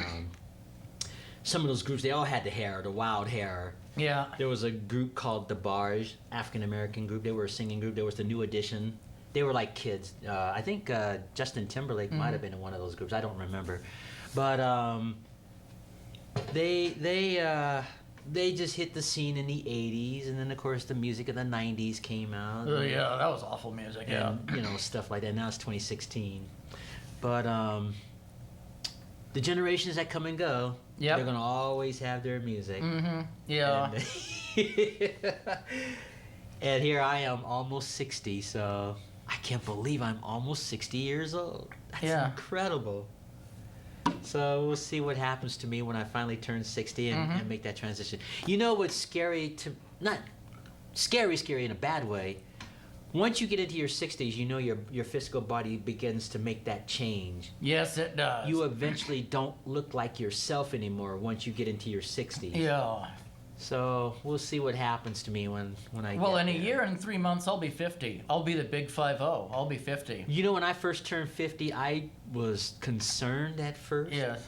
some of those groups. They all had the wild hair. Yeah. There was a group called The Barge, African-American group. They were a singing group. There was the New Edition. They were like kids. I think Justin Timberlake might have been in one of those groups. I don't remember. But they just hit the scene in the 80s. And then, of course, the music of the 90s came out. Oh, yeah, that was awful music, and, stuff like that. Now it's 2016. But the generations that come and go, they're going to always have their music. Mm-hmm. Yeah. And here I am, almost 60, so I can't believe I'm almost 60 years old. That's incredible. So we'll see what happens to me when I finally turn 60 and make that transition. You know what's scary not scary in a bad way. Once you get into your 60s, you know your physical body begins to make that change. Yes, it does. You eventually don't look like yourself anymore once you get into your 60s. Yeah. So we'll see what happens to me when I Well, get in a there. year and 3 months, I'll be 50. I'll be the big 50. I'll be 50. You know, when I first turned 50, I was concerned at first. Yes.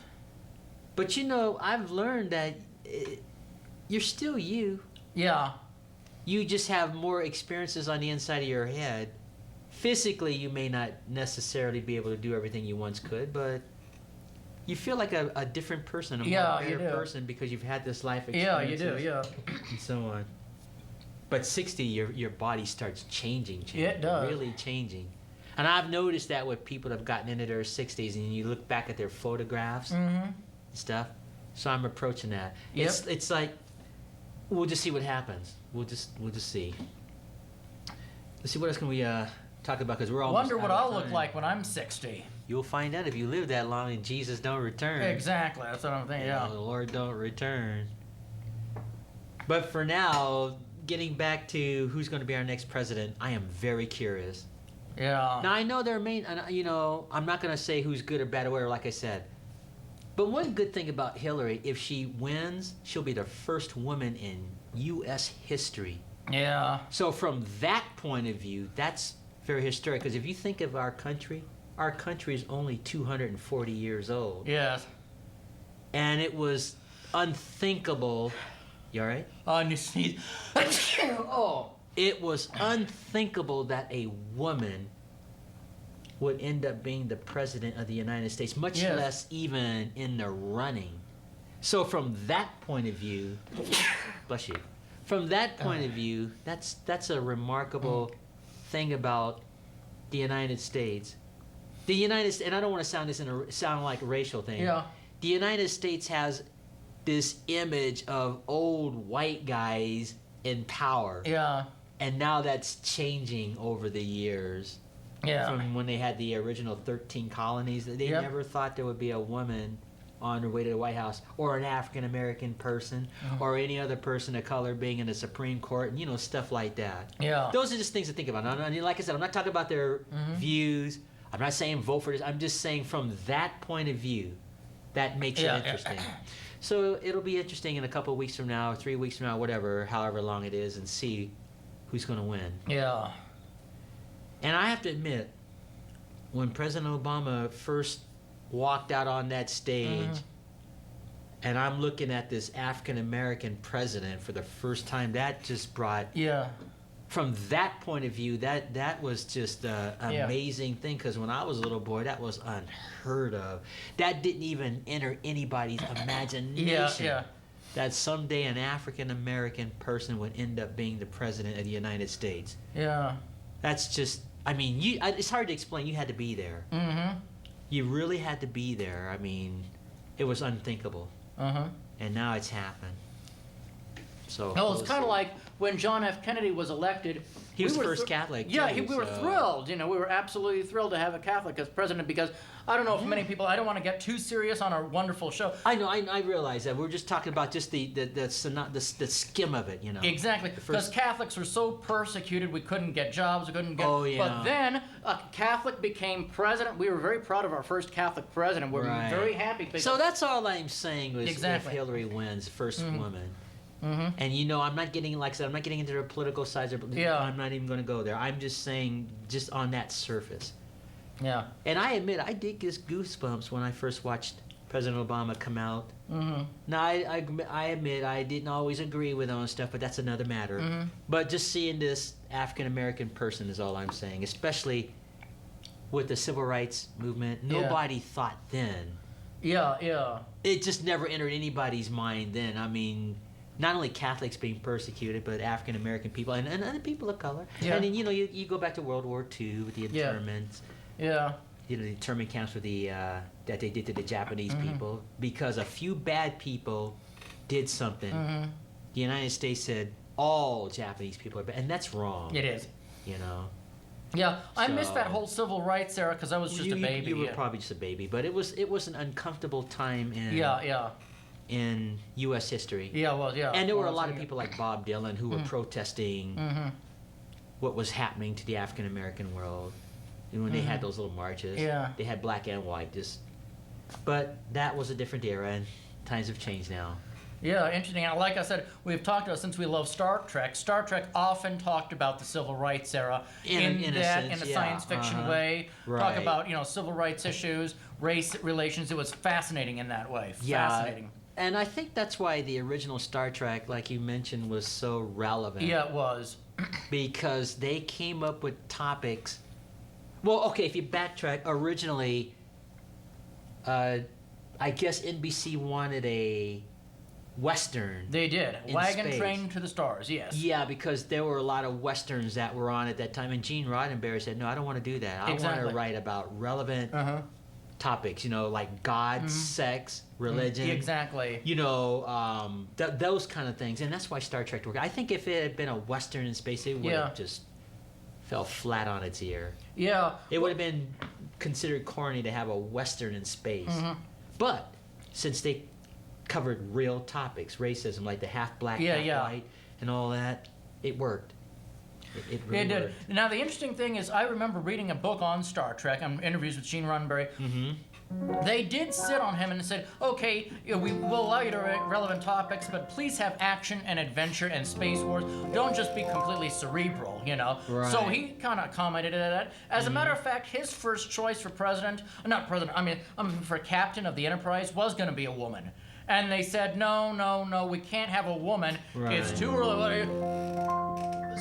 But you know, I've learned that you're still you. Yeah. You just have more experiences on the inside of your head. Physically, you may not necessarily be able to do everything you once could, but you feel like a different person, a more better person because you've had this life experience. Yeah, you do, yeah. And so on. But 60, your body starts changing. It does. Really changing. And I've noticed that with people that have gotten into their 60s and you look back at their photographs and stuff. So I'm approaching that. Yep. It's like, we'll just see what happens. We'll just see. Let's see, what else can we talk about? Because we're almost Wonder what out I'll of look time. like when I'm 60. You'll find out if you live that long and Jesus don't return. Exactly. That's what I'm thinking. Yeah. The Lord don't return. But for now, getting back to who's going to be our next president, I am very curious. Yeah. Now I know there may, you know, I'm not going to say who's good or bad or whatever, like I said. But one good thing about Hillary, if she wins, she'll be the first woman in U.S. history. Yeah. So from that point of view, that's very historic. Because if you think of our country is only 240 years old. Yes. And it was unthinkable. You all right? On your sneeze. Oh. It was unthinkable that a woman would end up being the president of the United States, much less even in the running. So from that point of view, bless you. From that point of view, that's a remarkable thing about the United States. The United States, and I don't want to sound like a racial thing. Yeah. The United States has this image of old white guys in power. Yeah. And now that's changing over the years. Yeah. From when they had the original 13 colonies, they never thought there would be a woman on her way to the White House, or an African American person, or any other person of color being in the Supreme Court, and you know, stuff like that. Yeah. Those are just things to think about. And like I said, I'm not talking about their views. I'm not saying vote for this. I'm just saying from that point of view, that makes it interesting. So it'll be interesting in a couple of weeks from now, or 3 weeks from now, whatever, however long it is, and see who's going to win. Yeah. And I have to admit, when President Obama first walked out on that stage, and I'm looking at this African American president for the first time, that just brought, from that point of view, that was just an amazing thing. Because when I was a little boy, that was unheard of. That didn't even enter anybody's imagination. That someday an African American person would end up being the president of the United States. Yeah. That's just, I mean, it's hard to explain. You had to be there. You really had to be there. I mean, it was unthinkable. And now it's happened. So No, it's kind of like when John F. Kennedy was elected. He was the first Catholic. Yeah, too, we were thrilled. You know, we were absolutely thrilled to have a Catholic as president because I don't know if many people. I don't want to get too serious on our wonderful show. I know. I realize that. We're just talking about just the skim of it. You know. Exactly, because Catholics were so persecuted, we couldn't get jobs, we couldn't get. Oh, yeah. But then a Catholic became president. We were very proud of our first Catholic president. We're very happy. Because So that's all I'm saying was Exactly. if Hillary wins, first woman. And you know, I'm not getting, like I said, I'm not getting into the political sides. I'm not even going to go there. I'm just saying, just on that surface. Yeah. And I admit, I did get goosebumps when I first watched President Obama come out. Now, I admit, I didn't always agree with him on stuff, but that's another matter. But just seeing this African-American person is all I'm saying, especially with the civil rights movement. Nobody thought then. Yeah. It just never entered anybody's mind then. I mean, not only Catholics being persecuted, but African American people and other people of color. And then, you know, you go back to World War II with the internments. Yeah. You know, the internment camps with that they did to the Japanese people because a few bad people did something. The United States said all Japanese people are bad, and that's wrong. It is. You know, Yeah, I missed that So- whole civil rights era because I was just a baby. You were yeah. probably just a baby, but it was an uncomfortable time Yeah. in U.S. history. Yeah, well, yeah. And there were a Well, lot of people like Bob Dylan who were protesting what was happening to the African American world. And when they had those little marches, Yeah. they had black and white. But that was a different era, and times have changed now. Yeah, interesting. And like I said, we've talked about since we love Star Trek. Star Trek often talked about the civil rights era In a sense, in a yeah, science fiction way. Talk right. about civil rights issues, race relations. It was fascinating in that way. Fascinating. And I think that's why the original Star Trek, like you mentioned, was so relevant. Yeah, it was. Because they came up with topics. Well, okay, if you backtrack, originally, I guess NBC wanted a Western. They did. In Wagon space. Train to the Stars. Yes. Yeah, because there were a lot of Westerns that were on at that time. And Gene Roddenberry said, no, I don't want to do that. I want Exactly. to write about relevant topics, like God, sex, religion. Exactly. Those kind of things. And that's why Star Trek worked. I think if it had been a Western in space, it would have just fell flat on its ear. Yeah. It would have been considered corny to have a Western in space. But since they covered real topics, racism, like the half black, half white, and all that, it worked. It really It did. worked. Now, the interesting thing is, I remember reading a book on Star Trek, on interviews with Gene Roddenberry. They did sit on him and said, okay, we will allow you to write relevant topics, but please have action and adventure and space wars. Don't just be completely cerebral, Right. So he kind of commented on that. As a matter of fact, his first choice for for captain of the Enterprise was going to be a woman. And they said, no, we can't have a woman. It's Right. too early.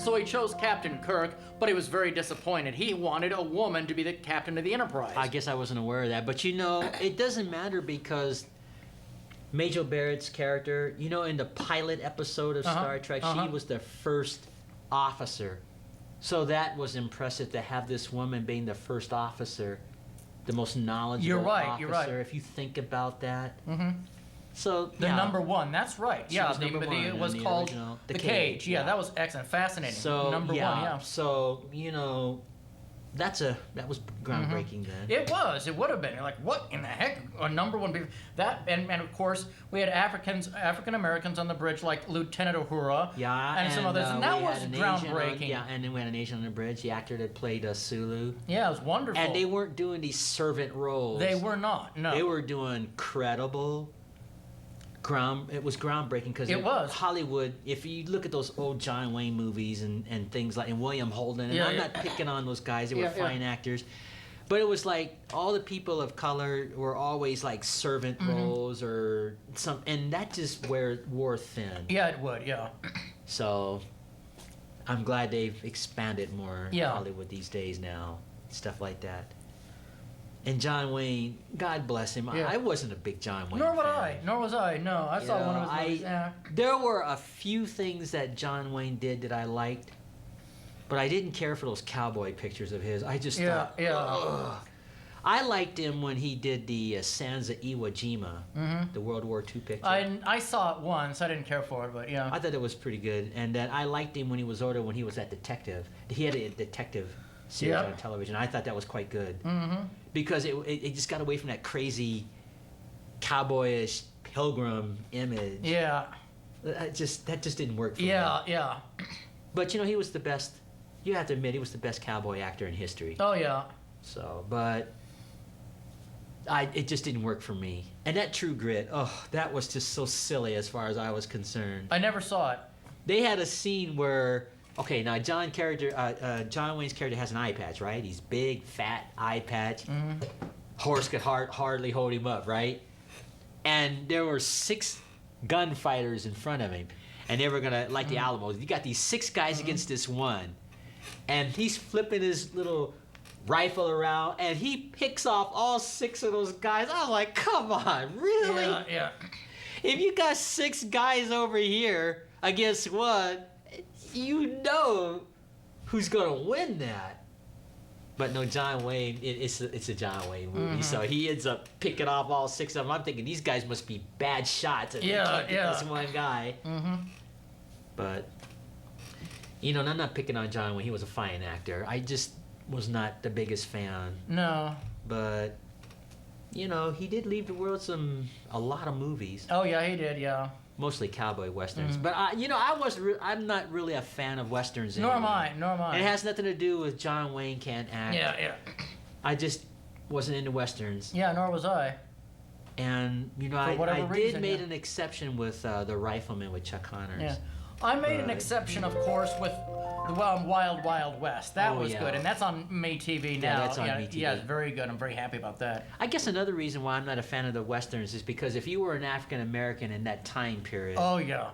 So he chose Captain Kirk, but he was very disappointed. He wanted a woman to be the captain of the Enterprise. I guess I wasn't aware of that. But it doesn't matter because Majel Barrett's character, in the pilot episode of Star Trek, she was the first officer. So that was impressive to have this woman being the first officer, the most knowledgeable You're right, officer, you're right. if you think about that. So The number one, that's right. She Yeah, was number one it in was the called original- The The Cage. Cage, Yeah, yeah. that was excellent, fascinating. So number one, yeah. So that was groundbreaking then. It was. It would have been. You're like, what in the heck? A number one. That and of course we had African Americans on the bridge like Lieutenant Uhura. Yeah, and some others, and that we was had an Asian on- groundbreaking. and then we had an Asian on the bridge, the actor that played Sulu. Yeah, it was wonderful. And they weren't doing these servant roles. They were not. No. They were doing credible. It was groundbreaking because It was. Hollywood. If you look at those old John Wayne movies and things like and William Holden, and Yeah, I'm yeah. not picking on those guys; they were Yeah, yeah. fine actors. But it was like all the people of color were always like servant roles or some, and that just wore thin. Yeah, it would. Yeah. So I'm glad they've expanded more Yeah. Hollywood these days now, stuff like that. And John Wayne, God bless him. Yeah. I wasn't a big John Wayne Nor fan. was I. Nor was I. No, I saw one of his movies. Yeah. There were a few things that John Wayne did that I liked, but I didn't care for those cowboy pictures of his. I just thought, Yeah. ugh. I liked him when he did the Sansa Iwo Jima, the World War II picture. I saw it once. I didn't care for it, but yeah. I thought it was pretty good, and then I liked him when he was older, when he was that detective. He had a detective series Yep. on television. I thought that was quite good because it just got away from that crazy cowboyish pilgrim image. Yeah. That just didn't work for me. Yeah. But he was the best. You have to admit, he was the best cowboy actor in history. Oh yeah. So, but it just didn't work for me. And that True Grit, that was just so silly as far as I was concerned. I never saw it. They had a scene where, okay, now John Wayne's character has an eye patch, right? He's big, fat eye patch. Horse could hardly hold him up, right? And there were 6 gunfighters in front of him, and they were gonna, like the Alamos, you got these 6 guys against this one, and he's flipping his little rifle around, and he picks off all 6 of those guys. I was like, come on, really? Yeah. If you got 6 guys over here against one, you know who's gonna win that. But no, John Wayne, it's a John Wayne movie, so he ends up picking off all 6 of them. I'm thinking these guys must be bad shots, and they can't get this one guy. But and I'm not picking on John Wayne. He was a fine actor. was not the biggest fan. No. But, you know, he did leave the world a lot of movies. Oh, yeah, he did, yeah. Mostly cowboy westerns. But, I'm not really a fan of westerns Nor anyway. am I. And it has nothing to do with John Wayne can't act. Yeah. I just wasn't into westerns. Yeah, nor was I. And, you know, For whatever I reason, did made yeah. an exception with The Rifleman with Chuck Connors. Yeah. I made an But- exception, of course, with the Wild Wild West. That Oh, was yeah. good, and that's on MayTV now. Yeah, that's on MayTV. Yeah, it's very good. I'm very happy about that. I guess another reason why I'm not a fan of the westerns is because if you were an African American in that time period, Oh, yeah.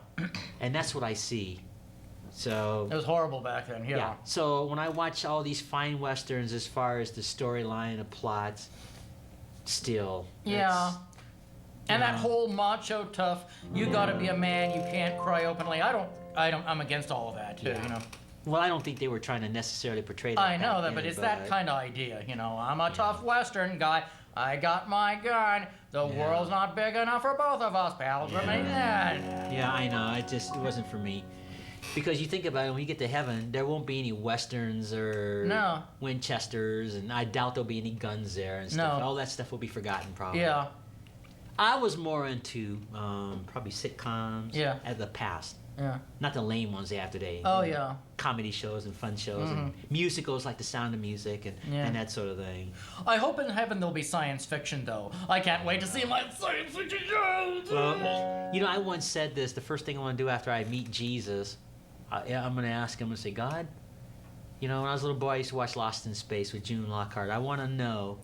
and that's what I see. So It was horrible back then, yeah. So when I watch all these fine westerns, as far as the storyline, the plots, still, Yeah. it's- And that Yeah. whole macho tough, you gotta be a man, you can't cry openly. I'm against all of that, too, Yeah. you know. Well, I don't think they were trying to necessarily portray that. I know back that, but then, it's that kind of idea, you know. I'm a tough Western guy. I got my gun. The Yeah. world's not big enough for both of us, pals. Yeah, I know. It wasn't for me. Because you think about it, when you get to heaven, there won't be any westerns or No. Winchesters, and I doubt there'll be any guns there and stuff. No. All that stuff will be forgotten, probably. Yeah. I was more into probably sitcoms. Yeah. At the past, Yeah. not the lame ones they have today. Oh, yeah. Comedy shows and fun shows and musicals like The Sound of Music and, Yeah. and that sort of thing. I hope in heaven there'll be science fiction, though. I can't wait to see my science fiction shows. Well, you know, I once said this. The first thing I want to do after I meet Jesus, I'm going to ask him and say, God, you know, when I was a little boy, I used to watch Lost in Space with June Lockhart. I want to know,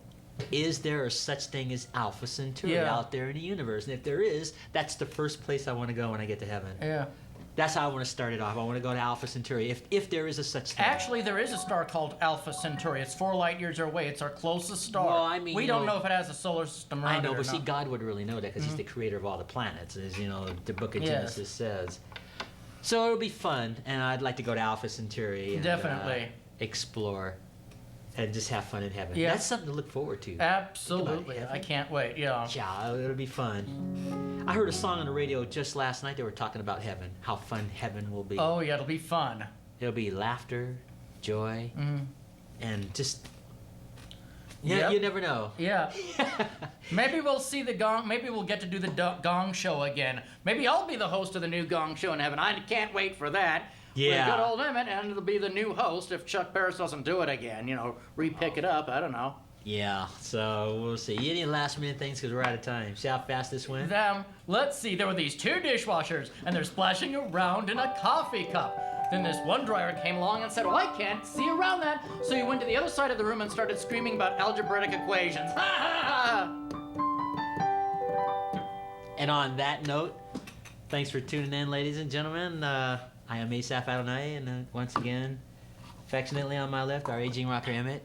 is there a such thing as Alpha Centauri Yeah. out there in the universe? And if there is, that's the first place I want to go when I get to heaven. Yeah. That's how I want to start it off. I want to go to Alpha Centauri, if there is a such thing. Actually, there is a star called Alpha Centauri. It's 4 light years away. It's our closest star. Well, I mean, we you don't know- know if it has a solar system around I know, it or but see, not. God would really know that because He's the creator of all the planets, as you know, the Book of Yes. Genesis says. So it'll be fun, and I'd like to go to Alpha Centauri and Definitely. explore and just have fun in heaven. Yeah. That's something to look forward to. Absolutely. heaven. I can't wait. Yeah. Yeah, it'll be fun. I heard a song on the radio just last night. They were talking about heaven, how fun heaven will be. Oh, yeah, it'll be fun. It'll be laughter, joy, and just yeah, Yep. you never know. Yeah. Maybe we'll see the Gong. Maybe we'll get to do the Gong Show again. Maybe I'll be the host of the new Gong Show in heaven. I can't wait for that. Yeah. With good old Emmett, and it'll be the new host if Chuck Barris doesn't do it again. You know, re-pick it up. I don't know. Yeah, so we'll see. Any last minute things because we're out of time. See how fast this went? Let's see. There were these 2 dishwashers, and they're splashing around in a coffee cup. Then this one dryer came along and said, "Oh, I can't see around that." So he went to the other side of the room and started screaming about algebraic equations. Ha ha ha! And on that note, thanks for tuning in, ladies and gentlemen. I am Asaph Adonai, and once again, affectionately on my left, our aging rocker Emmett.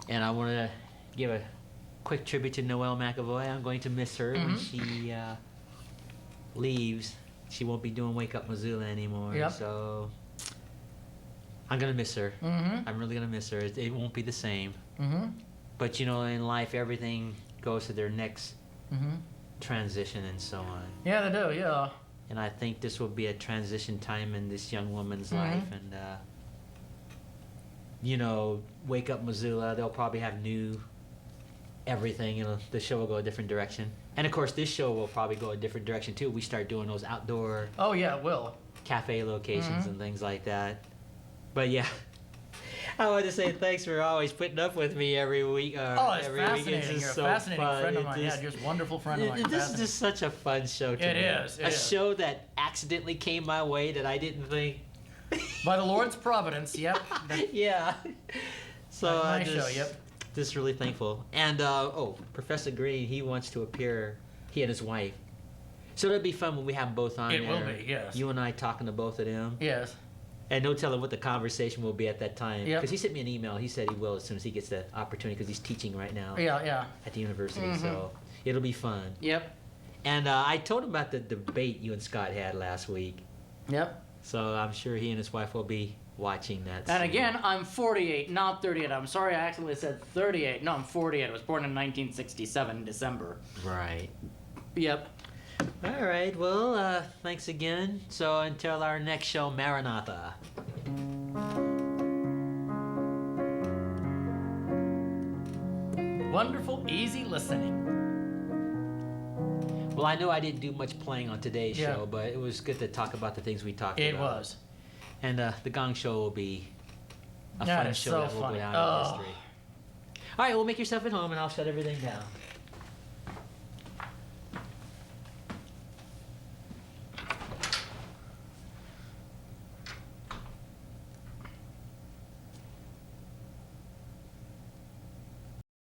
And I want to give a quick tribute to Noelle McAvoy. I'm going to miss her when she leaves. She won't be doing Wake Up Missoula anymore. Yep. So I'm going to miss her. I'm really going to miss her. It won't be the same. But, you know, in life, everything goes to their next transition and so on. Yeah, they do. Yeah. And I think this will be a transition time in this young woman's life. And, you know, Wake Up Missoula, they'll probably have new everything. You know, the show will go a different direction. And, of course, this show will probably go a different direction, too. We start doing those outdoor Oh yeah, it will. cafe locations and things like that. But, yeah. I want to say thanks for always putting up with me every week. Oh, it's every week. fascinating. Just You're a so fascinating fun. friend of It mine. just- Yeah, just wonderful friend of mine. This is Fascinating. just such a fun show to It me. is, it a is. show that accidentally came my way that I didn't think. By the Lord's providence. Yep. Yeah. So Like my I'm just, show, yep. just really thankful. And Professor Green, he wants to appear. He and his wife. So it'll be fun when we have them both on It there. will be, yes. You and I talking to both of them. Yes. And no telling what the conversation will be at that time. Yep. Because he sent me an email. He said he will as soon as he gets the opportunity because he's teaching right now Yeah. Yeah. at the university. So it'll be fun. Yep. And I told him about the debate you and Scott had last week. Yep. So I'm sure he and his wife will be watching that. And soon. again, I'm 48, not 38. I'm sorry, I accidentally said 38. No, I'm 48. I was born in 1967 in December. Right. Yep. All right. Well, thanks again. So until our next show, Maranatha. wonderful, easy listening. Well, I know I didn't do much playing on today's Yeah. show, but it was good to talk about the things we talked It about. was. And the Gong Show will be a That fun is show so that will go funny. down Oh. in history. All right, well, make yourself at home, and I'll shut everything down.